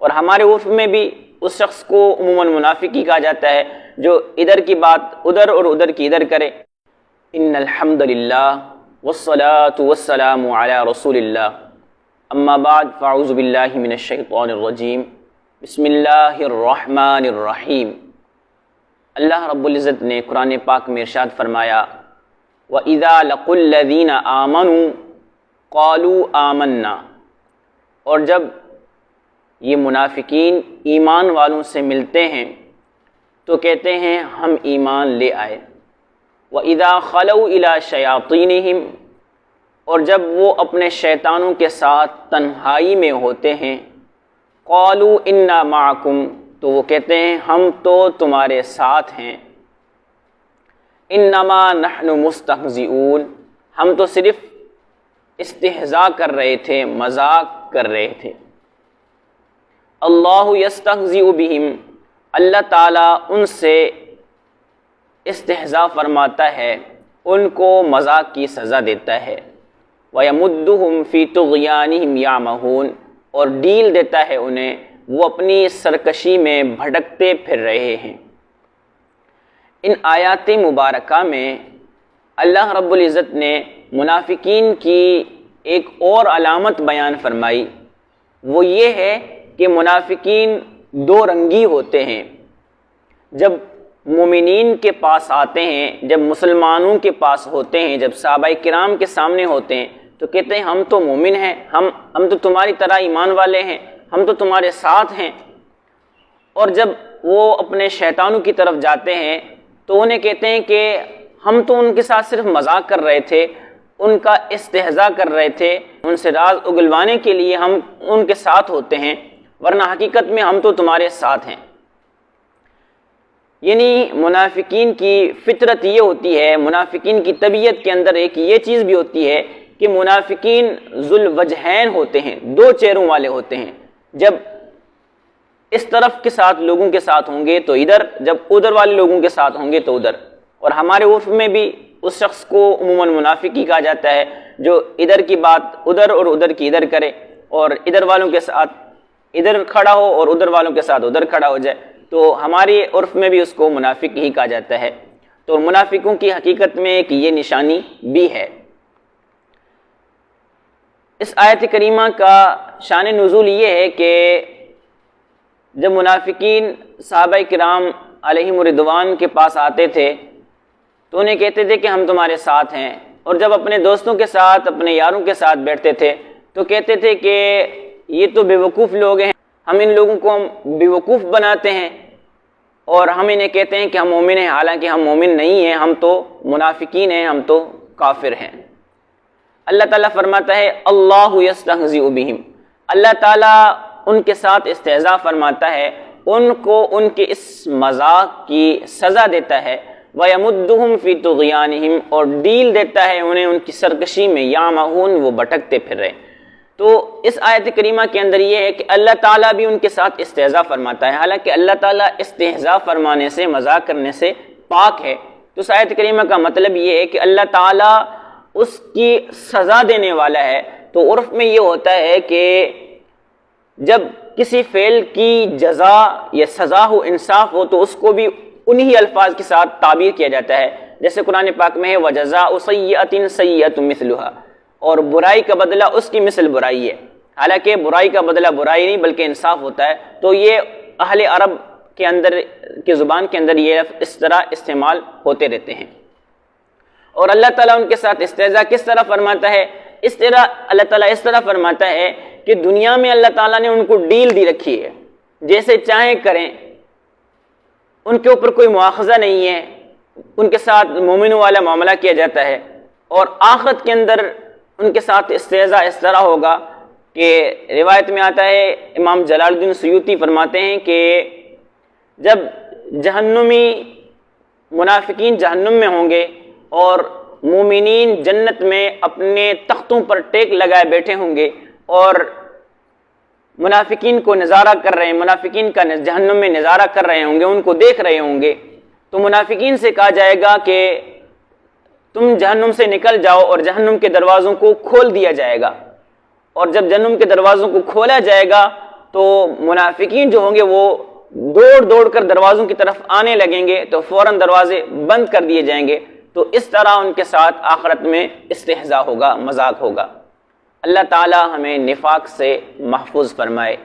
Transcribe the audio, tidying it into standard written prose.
اور ہمارے عرف میں بھی اس شخص کو عموماً منافقی کہا جاتا ہے جو ادھر کی بات ادھر اور ادھر کی ادھر کرے۔ ان الحمد للہ والصلاة والسلام علی رسول اللہ، اما بعد فاعوذ باللہ من الشیطان الرجیم، بسم اللہ الرحمن الرحیم۔ اللہ رب العزت نے قرآن پاک میں ارشاد فرمایا، وَإِذَا لَقُوا الَّذِينَ آمَنُوا قَالُوا آمَنَّا، اور جب یہ منافقین ایمان والوں سے ملتے ہیں تو کہتے ہیں ہم ایمان لے آئے۔ وَإِذَا خَلَوْا إِلَىٰ شَيَاطِينِهِمْ، اور جب وہ اپنے شیطانوں کے ساتھ تنہائی میں ہوتے ہیں، قَالُوا إِنَّا مَعَكُمْ، تو وہ کہتے ہیں ہم تو تمہارے ساتھ ہیں، انما نحن مستہزئون، ہم تو صرف استہزاء کر رہے تھے، مذاق کر رہے تھے۔ اللہ یستہزئ بہم، اللہ تعالیٰ ان سے استہزاء فرماتا ہے، ان کو مذاق کی سزا دیتا ہے۔ وَيَمُدُّهُمْ فِي طُغْيَانِهِمْ يَعْمَهُونَ، اور ڈیل دیتا ہے انہیں، وہ اپنی سرکشی میں بھٹکتے پھر رہے ہیں۔ ان آیات مبارکہ میں اللہ رب العزت نے منافقین کی ایک اور علامت بیان فرمائی، وہ یہ ہے کہ منافقین دو رنگی ہوتے ہیں۔ جب مومنین کے پاس آتے ہیں، جب مسلمانوں کے پاس ہوتے ہیں، جب صحابہ کرام کے سامنے ہوتے ہیں تو کہتے ہیں ہم تو مومن ہیں، ہم تو تمہاری طرح ایمان والے ہیں، ہم تو تمہارے ساتھ ہیں۔ اور جب وہ اپنے شیطانوں کی طرف جاتے ہیں تو انہیں کہتے ہیں کہ ہم تو ان کے ساتھ صرف مذاق کر رہے تھے، ان کا استہزاء کر رہے تھے، ان سے راز اگلوانے کے لیے ہم ان کے ساتھ ہوتے ہیں، ورنہ حقیقت میں ہم تو تمہارے ساتھ ہیں۔ یعنی منافقین کی فطرت یہ ہوتی ہے، منافقین کی طبیعت کے اندر ایک یہ چیز بھی ہوتی ہے کہ منافقین ذو الوجہین ہوتے ہیں، دو چہروں والے ہوتے ہیں۔ جب اس طرف کے ساتھ لوگوں کے ساتھ ہوں گے تو ادھر، جب ادھر والے لوگوں کے ساتھ ہوں گے تو ادھر۔ اور ہمارے عرف میں بھی اس شخص کو عموماً منافقی کہا جاتا ہے جو ادھر کی بات ادھر اور ادھر کی ادھر کرے، اور ادھر والوں کے ساتھ ادھر کھڑا ہو اور ادھر والوں کے ساتھ ادھر کھڑا ہو جائے، تو ہمارے عرف میں بھی اس کو منافق ہی کہا جاتا ہے۔ تو منافقوں کی حقیقت میں ایک یہ نشانی بھی ہے۔ اس آیت کریمہ کا شان نزول یہ ہے کہ جب منافقین صحابہ کرام علیہم رضوان کے پاس آتے تھے تو انہیں کہتے تھے کہ ہم تمہارے ساتھ ہیں، اور جب اپنے دوستوں کے ساتھ، اپنے یاروں کے ساتھ بیٹھتے تھے تو کہتے تھے کہ یہ تو بے وقوف لوگ ہیں، ہم ان لوگوں کو بے وقوف بناتے ہیں اور ہم انہیں کہتے ہیں کہ ہم مومن ہیں، حالانکہ ہم مومن نہیں ہیں، ہم تو منافقین ہیں، ہم تو کافر ہیں۔ اللہ تعالیٰ فرماتا ہے اللہ یستہزئ بہم، اللہ تعالیٰ ان کے ساتھ استہزاء فرماتا ہے، ان کو ان کے اس مذاق کی سزا دیتا ہے۔ وَيَمُدُّهُمْ فِي طُغْيَانِهِمْ، اور ڈیل دیتا ہے انہیں ان کی سرکشی میں، یعمہون، وہ بھٹکتے پھر رہے۔ تو اس آیت کریمہ کے اندر یہ ہے کہ اللہ تعالیٰ بھی ان کے ساتھ استہزاء فرماتا ہے، حالانکہ اللہ تعالیٰ استہزاء فرمانے سے، مذاق کرنے سے پاک ہے۔ تو اس آیت کریمہ کا مطلب یہ ہے کہ اللہ تعالیٰ اس کی سزا دینے والا ہے۔ تو عرف میں یہ ہوتا ہے کہ جب کسی فعل کی جزا یا سزا ہو، انصاف ہو، تو اس کو بھی انہی الفاظ کے ساتھ تعبیر کیا جاتا ہے، جیسے قرآن پاک میں ہے وَجَزَاءُ سَیِّئَةٍ سَیِّئَةٌ مِثْلُهَا، اور برائی کا بدلہ اس کی مثل برائی ہے، حالانکہ برائی کا بدلہ برائی نہیں بلکہ انصاف ہوتا ہے۔ تو یہ اہل عرب کے اندر کی زبان کے اندر یہ اس طرح استعمال ہوتے رہتے ہیں۔ اور اللہ تعالیٰ ان کے ساتھ استہزاء کس طرح فرماتا ہے؟ اس طرح اللہ تعالیٰ اس طرح فرماتا ہے کہ دنیا میں اللہ تعالیٰ نے ان کو ڈیل دی رکھی ہے، جیسے چاہیں کریں، ان کے اوپر کوئی مواخذہ نہیں ہے، ان کے ساتھ مومنوں والا معاملہ کیا جاتا ہے۔ اور آخرت کے اندر ان کے ساتھ استہزاء اس طرح ہوگا کہ روایت میں آتا ہے، امام جلال الدین سیوطی فرماتے ہیں کہ جب جہنمی منافقین جہنم میں ہوں گے اور مومنین جنت میں اپنے تختوں پر ٹیک لگائے بیٹھے ہوں گے اور منافقین کو نظارہ کر رہے ہیں، منافقین کا جہنم میں نظارہ کر رہے ہوں گے، ان کو دیکھ رہے ہوں گے، تو منافقین سے کہا جائے گا کہ تم جہنم سے نکل جاؤ، اور جہنم کے دروازوں کو کھول دیا جائے گا۔ اور جب جہنم کے دروازوں کو کھولا جائے گا تو منافقین جو ہوں گے وہ دوڑ دوڑ کر دروازوں کی طرف آنے لگیں گے تو فوراً دروازے بند کر دیے جائیں گے. تو اس طرح ان کے ساتھ آخرت میں استہزاء ہوگا، مذاق ہوگا. اللہ تعالی ہمیں نفاق سے محفوظ فرمائے.